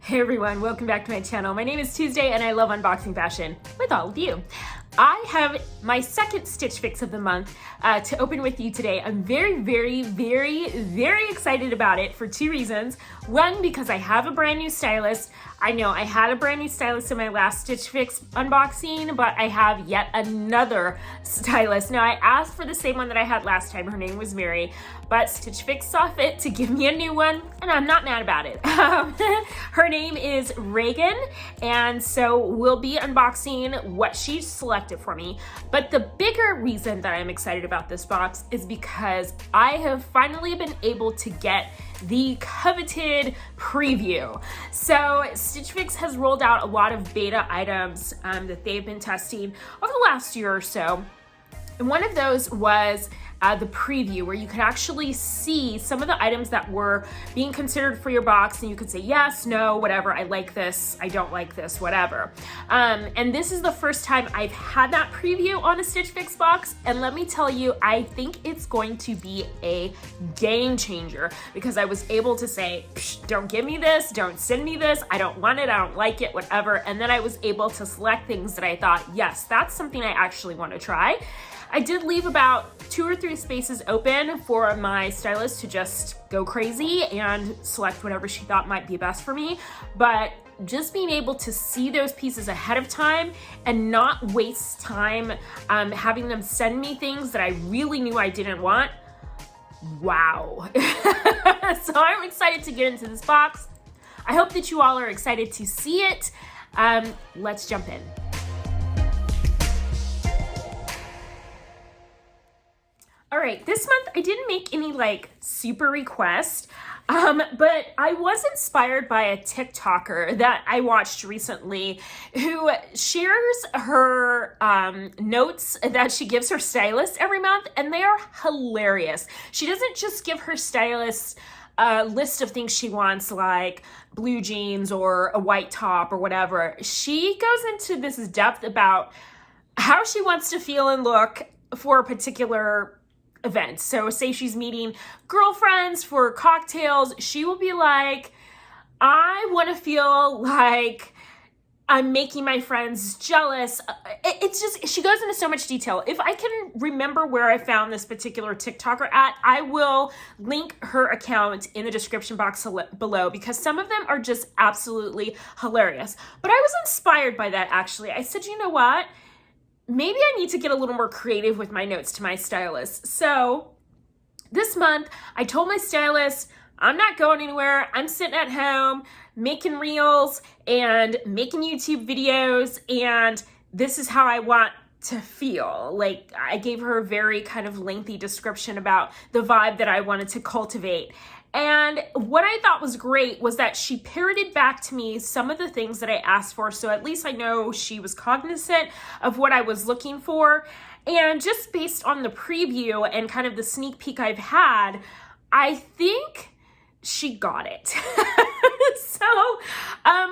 Hey everyone, welcome back to my channel. My name is Tuesday and I love unboxing fashion with all of you. I have my second Stitch Fix of the month to open with you today. I'm very excited about it for two reasons. One, because I have a brand new stylist. I know I had a brand new stylist in my last Stitch Fix unboxing, but I have yet another stylist. Now I asked for the same one that I had last time. Her name was Mary, but Stitch Fix saw fit to give me a new one and I'm not mad about it. Her name is Reagan, and so we'll be unboxing what she selected for me. But the bigger reason that I'm excited about this box is because I have finally been able to get the coveted preview. So Stitch Fix has rolled out a lot of beta items that they've been testing over the last year or so. And one of those was the preview, where you could actually see some of the items that were being considered for your box, and you could say yes, no, whatever, I like this, I don't like this, whatever. And this is the first time I've had that preview on a Stitch Fix box, and let me tell you, I think it's going to be a game changer, because I was able to say, don't give me this, don't send me this, I don't want it, I don't like it, whatever, and then I was able to select things that I thought, yes, that's something I actually want to try. I did leave about 2 or 3 spaces open for my stylist to just go crazy and select whatever she thought might be best for me, but just being able to see those pieces ahead of time and not waste time having them send me things that I really knew I didn't want, wow. So I'm excited to get into this box. I hope that you all are excited to see it. Let's jump in. All right, this month I didn't make any super requests, but I was inspired by a TikToker that I watched recently who shares her notes that she gives her stylist every month, and they are hilarious. She doesn't just give her stylist a list of things she wants, like blue jeans or a white top or whatever. She goes into this depth about how she wants to feel and look for a particular event. So say she's meeting girlfriends for cocktails, she will be like, I want to feel like I'm making my friends jealous. It's just, she goes into so much detail. If I can remember where I found this particular TikToker at, I will link her account in the description box below, because some of them are just absolutely hilarious. But I was inspired by that, actually. I said, you know what? Maybe I need to get a little more creative with my notes to my stylist. So this month, I told my stylist, I'm not going anywhere. I'm sitting at home making reels and making YouTube videos, and this is how I want to feel. Like, I gave her a very kind of lengthy description about the vibe that I wanted to cultivate. And what I thought was great was that she parroted back to me some of the things that I asked for, so at least I know she was cognizant of what I was looking for. And just based on the preview and kind of the sneak peek I've had, I think she got it. So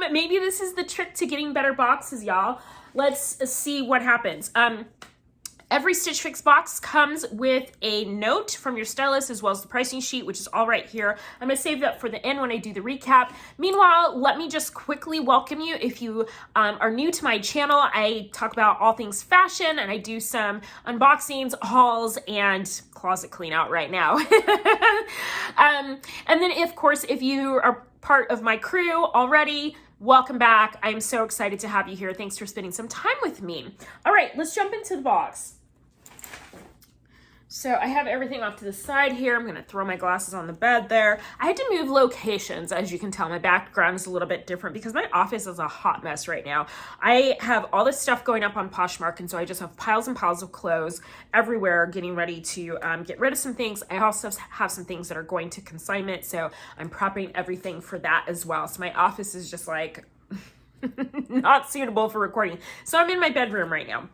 maybe this is the trick to getting better boxes, y'all. Let's see what happens. Every Stitch Fix box comes with a note from your stylist, as well as the pricing sheet, which is all right here. I'm gonna save that for the end when I do the recap. Meanwhile, let me just quickly welcome you. If you are new to my channel, I talk about all things fashion, and I do some unboxings, hauls, and closet clean out right now. And then, of course, if you are part of my crew already, welcome back. I'm so excited to have you here. Thanks for spending some time with me. All right, let's jump into the box. So I have everything off to the side here. I'm gonna throw my glasses on the bed there. I had to move locations. As you can tell, my background is a little bit different because my office is a hot mess right now. I have all this stuff going up on Poshmark, and so I just have piles and piles of clothes everywhere, getting ready to get rid of some things. I also have some things that are going to consignment, so I'm prepping everything for that as well. So my office is just like not suitable for recording. So I'm in my bedroom right now.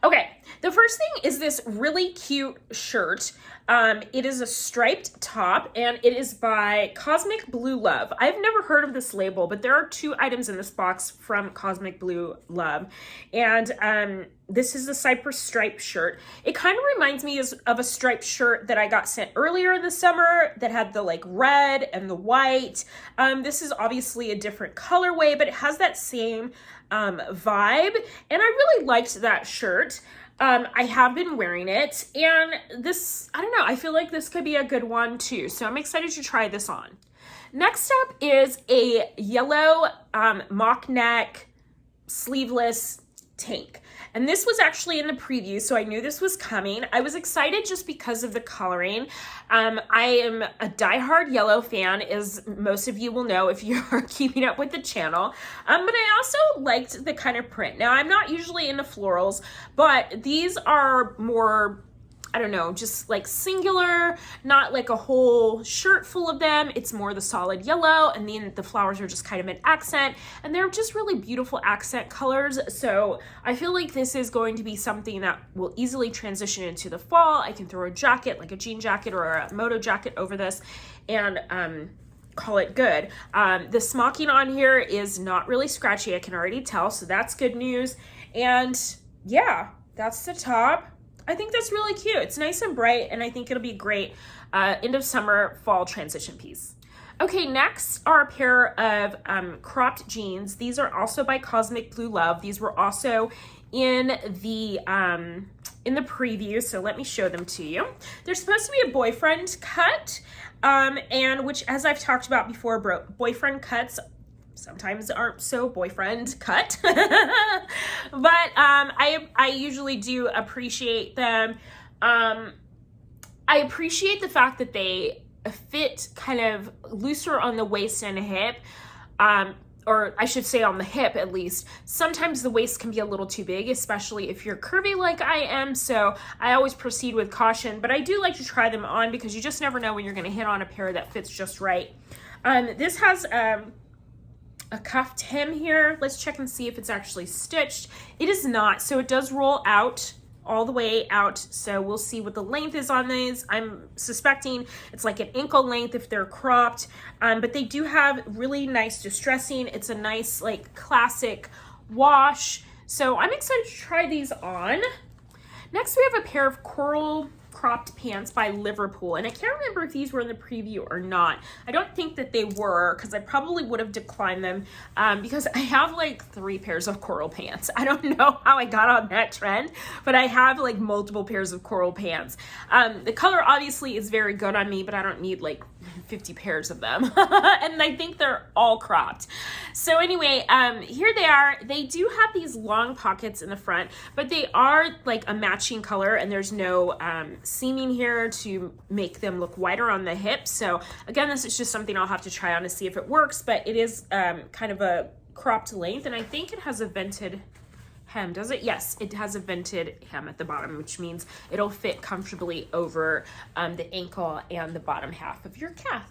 Okay, The first thing is this really cute shirt. It is a striped top, and it is by Cosmic Blue Love. I've never heard of this label, but there are 2 items in this box from Cosmic Blue Love. And this is the cypress stripe shirt. It kind of reminds me of a striped shirt that I got sent earlier in the summer that had the like red and the white. This is obviously a different colorway, but it has that same vibe. And I really liked that shirt. I have been wearing it, and this, I don't know, I feel like this could be a good one too. So I'm excited to try this on. Next up is a yellow mock neck sleeveless tank. And this was actually in the preview, so I knew this was coming. I was excited just because of the coloring. I am a diehard yellow fan, as most of you will know if you're keeping up with the channel. But I also liked the kind of print. Now, I'm not usually into florals, but these are more, I don't know, just like singular, not like a whole shirt full of them. It's more the solid yellow, and then the flowers are just kind of an accent, and they're just really beautiful accent colors. So I feel like this is going to be something that will easily transition into the fall. I can throw a jacket, like a jean jacket or a moto jacket over this, and call it good. The smocking on here is not really scratchy, I can already tell, so that's good news. And yeah, that's the top. I think that's really cute. It's nice and bright, and I think it'll be great end of summer, fall transition piece. Okay, next are a pair of cropped jeans. These are also by Cosmic Blue Love. These were also in the preview, so let me show them to you. They're supposed to be a boyfriend cut, and which, as I've talked about before, boyfriend cuts sometimes aren't so boyfriend cut, but I usually do appreciate them. I appreciate the fact that they fit kind of looser on the waist and hip, or I should say on the hip at least. Sometimes the waist can be a little too big, especially if you're curvy like I am, so I always proceed with caution, but I do like to try them on because you just never know when you're gonna hit on a pair that fits just right. This has a cuffed hem here. Let's check and see if it's actually stitched. It is not, so it does roll out all the way out, so we'll see what the length is on these. I'm suspecting it's like an ankle length if they're cropped, but they do have really nice distressing. It's a nice like classic wash, so I'm excited to try these on. Next we have a pair of coral cropped pants by Liverpool, and I can't remember if these were in the preview or not. I don't think that they were, because I probably would have declined them because I have like 3 pairs of coral pants. I don't know how I got on that trend, but I have like multiple pairs of coral pants. The color obviously is very good on me, but I don't need like 50 pairs of them. And I think they're all cropped. So anyway, here they are. They do have these long pockets in the front, but they are like a matching color, and there's no seaming here to make them look wider on the hips. So again, this is just something I'll have to try on to see if it works, but it is kind of a cropped length, and I think it has a vented hem, does it? Yes, it has a vented hem at the bottom, which means it'll fit comfortably over the ankle and the bottom half of your calf.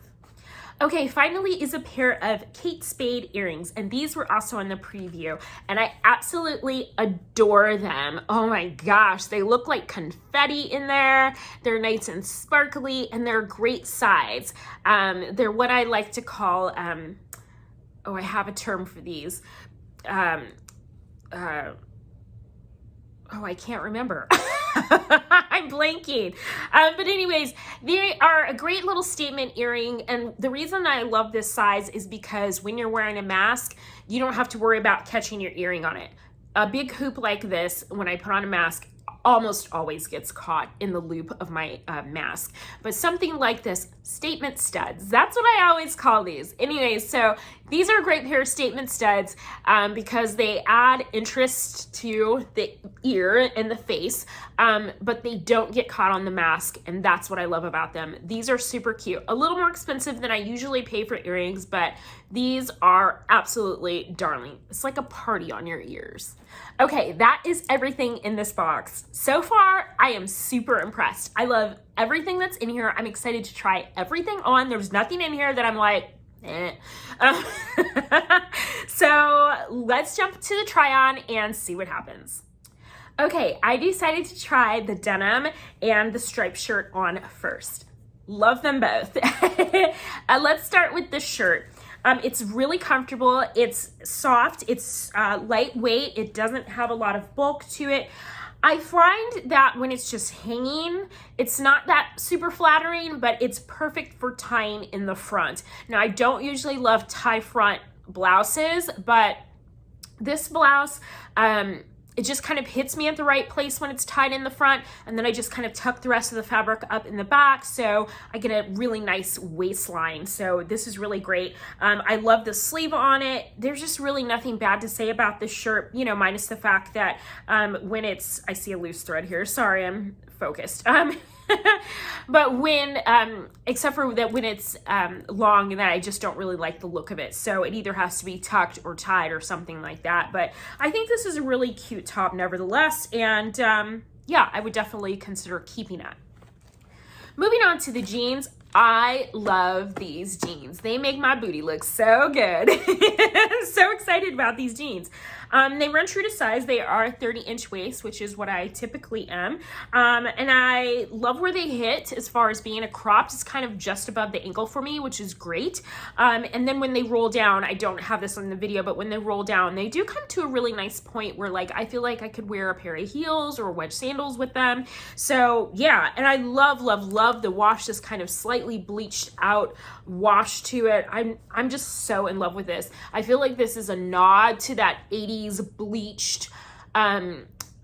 Okay, finally is a pair of Kate Spade earrings, and these were also in the preview, and I absolutely adore them. Oh my gosh, they look like confetti in there. They're nice and sparkly, and they're a great size. They're what I like to call, oh, I have a term for these. Oh, I can't remember. I'm blanking. But anyways, they are a great little statement earring. And the reason I love this size is because when you're wearing a mask, you don't have to worry about catching your earring on it. A big hoop like this, when I put on a mask, almost always gets caught in the loop of my mask. But something like this, statement studs, that's what I always call these. Anyways, so these are a great pair of statement studs because they add interest to the ear and the face, but they don't get caught on the mask, and that's what I love about them. These are super cute. A little more expensive than I usually pay for earrings, but these are absolutely darling. It's like a party on your ears. Okay, that is everything in this box. So far, I am super impressed. I love everything that's in here. I'm excited to try everything on. There's nothing in here that I'm like, eh. So let's jump to the try on and see what happens. Okay, I decided to try the denim and the striped shirt on first. Love them both. Let's start with the shirt. It's really comfortable. It's soft. It's lightweight. It doesn't have a lot of bulk to it. I find that when it's just hanging, it's not that super flattering, but it's perfect for tying in the front. Now, I don't usually love tie front blouses, but this blouse, it just kind of hits me at the right place when it's tied in the front, and then I just kind of tuck the rest of the fabric up in the back, so I get a really nice waistline. So this is really great. I love the sleeve on it. There's just really nothing bad to say about this shirt, you know, minus the fact that when it's, I see a loose thread here. Sorry, I'm focused. But when, except for that when it's long, and that I just don't really like the look of it. So it either has to be tucked or tied or something like that. But I think this is a really cute top nevertheless. And yeah, I would definitely consider keeping it. Moving on to the jeans. I love these jeans. They make my booty look so good. So excited about these jeans. They run true to size. They are 30-inch waist, which is what I typically am. And I love where they hit as far as being a cropped. It's kind of just above the ankle for me, which is great. And then when they roll down, I don't have this in the video, but when they roll down, they do come to a really nice point where like I feel like I could wear a pair of heels or wedge sandals with them. So yeah, and I love, love, love the wash, this kind of slightly bleached out wash to it. I'm just so in love with this. I feel like this is a nod to that 80s bleached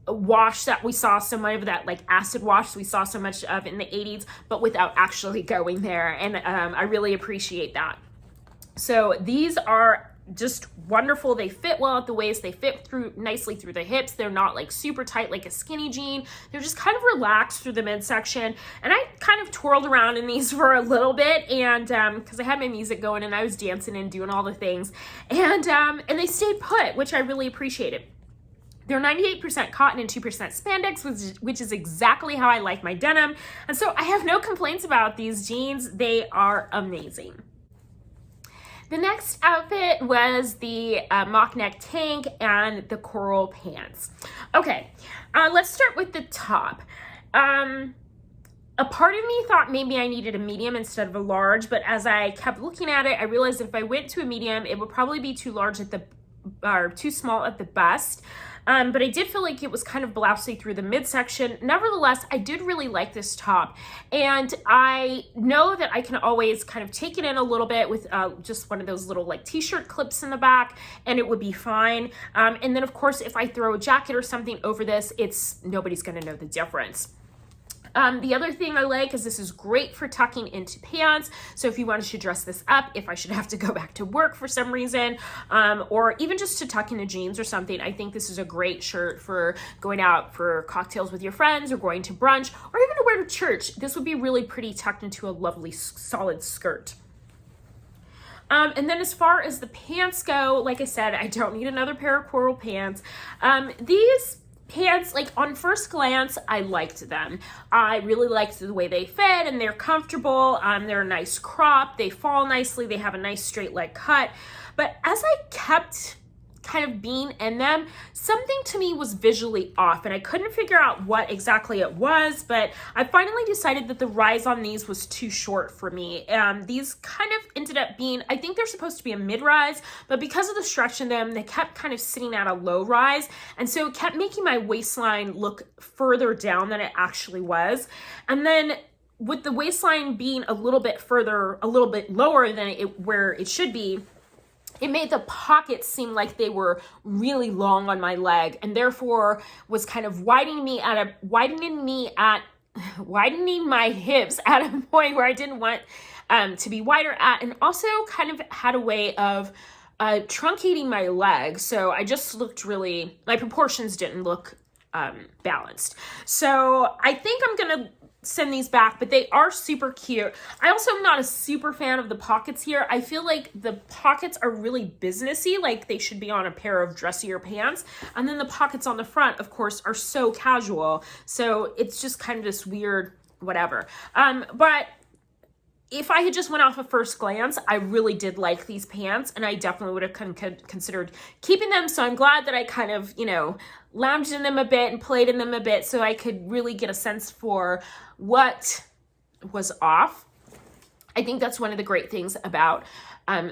wash that we saw so much of, that like acid wash we saw so much of in the 80s, but without actually going there. And I really appreciate that. So these are just wonderful. They fit well at the waist. They fit through nicely through the hips. They're not like super tight like a skinny jean. They're just kind of relaxed through the midsection. And I kind of twirled around in these for a little bit, and because I had my music going and I was dancing and doing all the things, and they stayed put, which I really appreciated. They're 98% cotton and 2% spandex, which is exactly how I like my denim. And so I have no complaints about these jeans. They are amazing. The next outfit was the mock neck tank and the coral pants. Okay, let's start with the top. A part of me thought maybe I needed a medium instead of a large, but as I kept looking at it, I realized if I went to a medium, it would probably be too large at the, or too small at the bust. But I did feel like it was kind of blousey through the midsection. Nevertheless, I did really like this top. And I know that I can always kind of take it in a little bit with just one of those little like t-shirt clips in the back, and it would be fine. And then of course, if I throw a jacket or something over this, nobody's gonna know the difference. The other thing I like is this is great for tucking into pants. So if you wanted to dress this up, if I should have to go back to work for some reason, or even just to tuck into jeans or something, I think this is a great shirt for going out for cocktails with your friends or going to brunch, or even to wear to church. This would be really pretty tucked into a lovely solid skirt. And then as far as the pants go, like I said, I don't need another pair of coral pants. These pants, like on first glance, I liked them. I really liked the way they fit, and they're comfortable. They're a nice crop. They fall nicely. They have a nice straight leg cut. But as I kept kind of being in them, something to me was visually off, and I couldn't figure out what exactly it was, but I finally decided that the rise on these was too short for me. These kind of ended up being, I think they're supposed to be a mid-rise, but because of the stretch in them, they kept kind of sitting at a low rise, and so it kept making my waistline look further down than it actually was. And then with the waistline being a little bit lower than where it should be, it made the pockets seem like they were really long on my leg, and therefore was kind of widening my hips at a point where I didn't want to be wider at, and also kind of had a way of truncating my leg. So I just looked my proportions didn't look balanced. So I think I'm gonna send these back, but they are super cute. I also am not a super fan of the pockets here. I feel like the pockets are really businessy, like they should be on a pair of dressier pants. And then the pockets on the front, of course, are so casual. So it's just kind of this weird whatever. But if I had just went off a first glance, I really did like these pants, and I definitely would have considered keeping them. So I'm glad that I kind of, you know, lounged in them a bit and played in them a bit so I could really get a sense for what was off. I think that's one of the great things about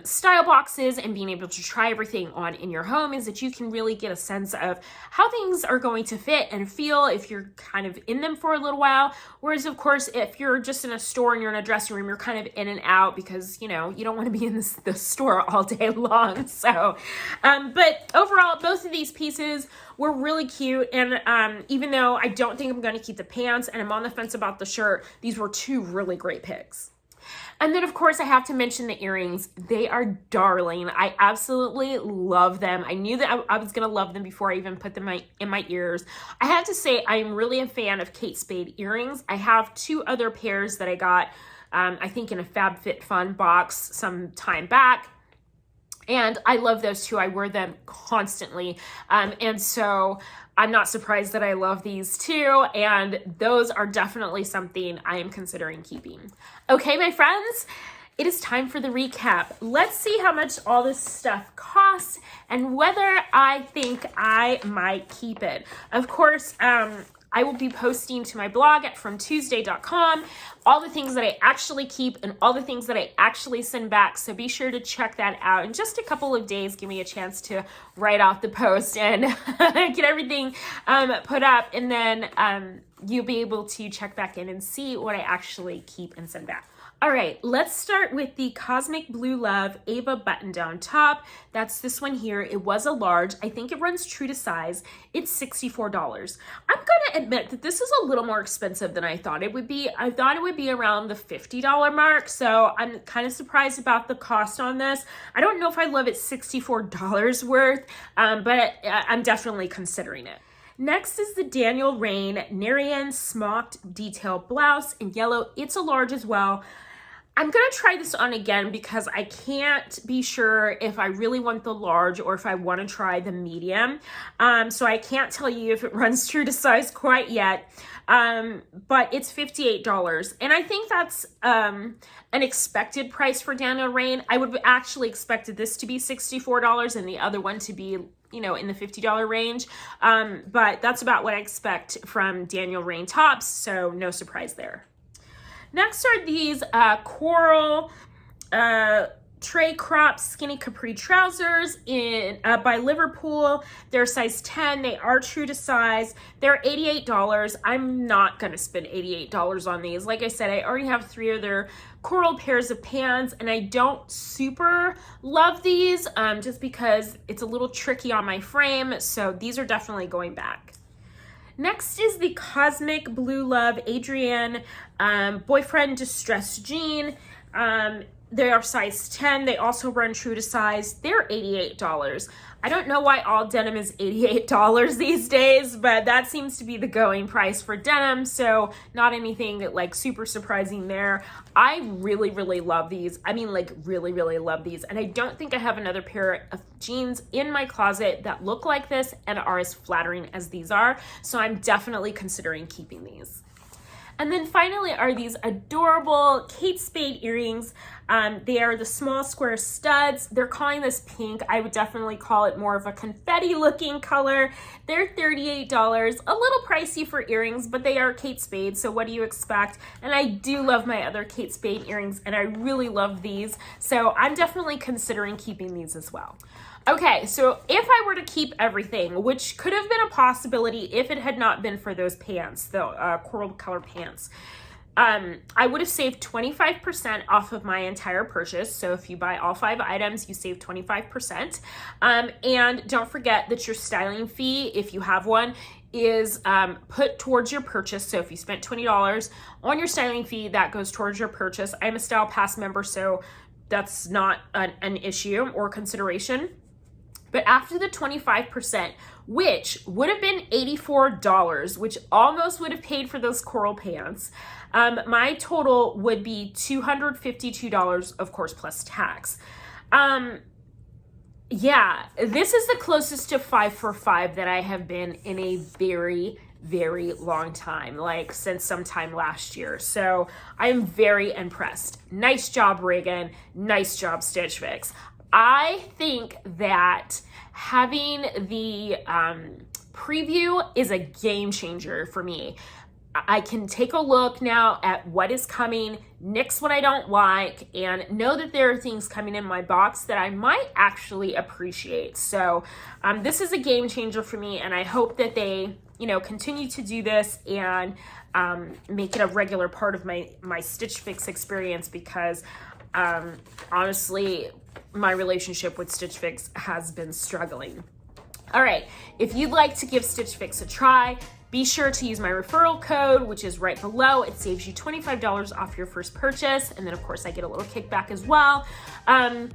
style boxes and being able to try everything on in your home, is that you can really get a sense of how things are going to fit and feel if you're kind of in them for a little while. Whereas, of course, if you're just in a store and you're in a dressing room, you're kind of in and out because, you know, you don't want to be in the store all day long. So, but overall, both of these pieces were really cute. And even though I don't think I'm going to keep the pants and I'm on the fence about the shirt, these were two really great picks. And then, of course, I have to mention the earrings. They are darling. I absolutely love them. I knew that I was going to love them before I even put them in my ears. I have to say, I'm really a fan of Kate Spade earrings. I have two other pairs that I got, I think, in a FabFitFun box some time back. And I love those two. I wear them constantly. And so I'm not surprised that I love these too. And those are definitely something I am considering keeping. Okay, my friends, it is time for the recap. Let's see how much all this stuff costs and whether I think I might keep it. Of course, I will be posting to my blog at fromtuesday.com all the things that I actually keep and all the things that I actually send back. So be sure to check that out. In just a couple of days, give me a chance to write off the post and get everything put up. And then you'll be able to check back in and see what I actually keep and send back. All right, let's start with the Cosmic Blue Love Ava button-down top. That's this one here. It was a large. I think it runs true to size. It's $64. I'm going to admit that this is a little more expensive than I thought it would be. I thought it would be around the $50 mark, so I'm kind of surprised about the cost on this. I don't know if I love it $64 worth, but I'm definitely considering it. Next is the Daniel Rain Narien Smocked Detail Blouse in yellow. It's a large as well. I'm going to try this on again because I can't be sure if I really want the large or if I want to try the medium. So I can't tell you if it runs true to size quite yet. But it's $58. And I think that's an expected price for Daniel Rain. I would actually expected this to be $64 and the other one to be, you know, in the $50 range. But that's about what I expect from Daniel Rain tops. So no surprise there. Next are these coral Trey crop skinny capri trousers by Liverpool. They're size 10. They are true to size. They're $88. I'm not going to spend $88 on these. Like I said, I already have 3 other coral pairs of pants, and I don't super love these just because it's a little tricky on my frame. So these are definitely going back. Next is the Cosmic Blue Love Adrianne Boyfriend Distressed Jean. They are size 10. They also run true to size. They're $88. I don't know why all denim is $88 these days, but that seems to be the going price for denim. So not anything like super surprising there. I really, really love these. I mean, like really, really love these. And I don't think I have another pair of jeans in my closet that look like this and are as flattering as these are. So I'm definitely considering keeping these. And then finally are these adorable Kate Spade earrings. They are the small square studs. They're calling this pink. I would definitely call it more of a confetti looking color. They're $38, a little pricey for earrings, but they are Kate Spade, so what do you expect? And I do love my other Kate Spade earrings, and I really love these. So I'm definitely considering keeping these as well. Okay, so if I were to keep everything, which could have been a possibility if it had not been for those pants, the coral color pants, I would have saved 25% off of my entire purchase. So if you buy all 5 items, you save 25%. And don't forget that your styling fee, if you have one, is put towards your purchase. So if you spent $20 on your styling fee, that goes towards your purchase. I'm a Style Pass member, so that's not an issue or consideration. But after the 25%, which would have been $84, which almost would have paid for those coral pants, my total would be $252, of course, plus tax. Yeah, this is the closest to 5 for 5 that I have been in a very, very long time, like since sometime last year. So I am very impressed. Nice job, Reagan. Nice job, Stitch Fix. I think that having the preview is a game changer for me. I can take a look now at what is coming, nix what I don't like, and know that there are things coming in my box that I might actually appreciate. So this is a game changer for me, and I hope that they, you know, continue to do this and make it a regular part of my Stitch Fix experience, because honestly, my relationship with Stitch Fix has been struggling. All right, if you'd like to give Stitch Fix a try, be sure to use my referral code, which is right below. It saves you $25 off your first purchase. And then of course I get a little kickback as well. And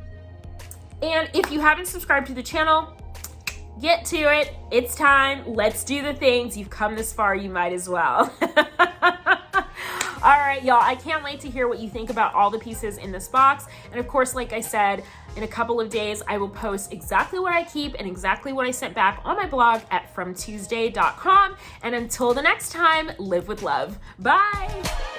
if you haven't subscribed to the channel, get to it. It's time. Let's do the things. You've come this far, you might as well. All right, y'all, I can't wait to hear what you think about all the pieces in this box. And of course, like I said, in a couple of days, I will post exactly what I keep and exactly what I sent back on my blog at FromTuesday.com. And until the next time, live with love. Bye.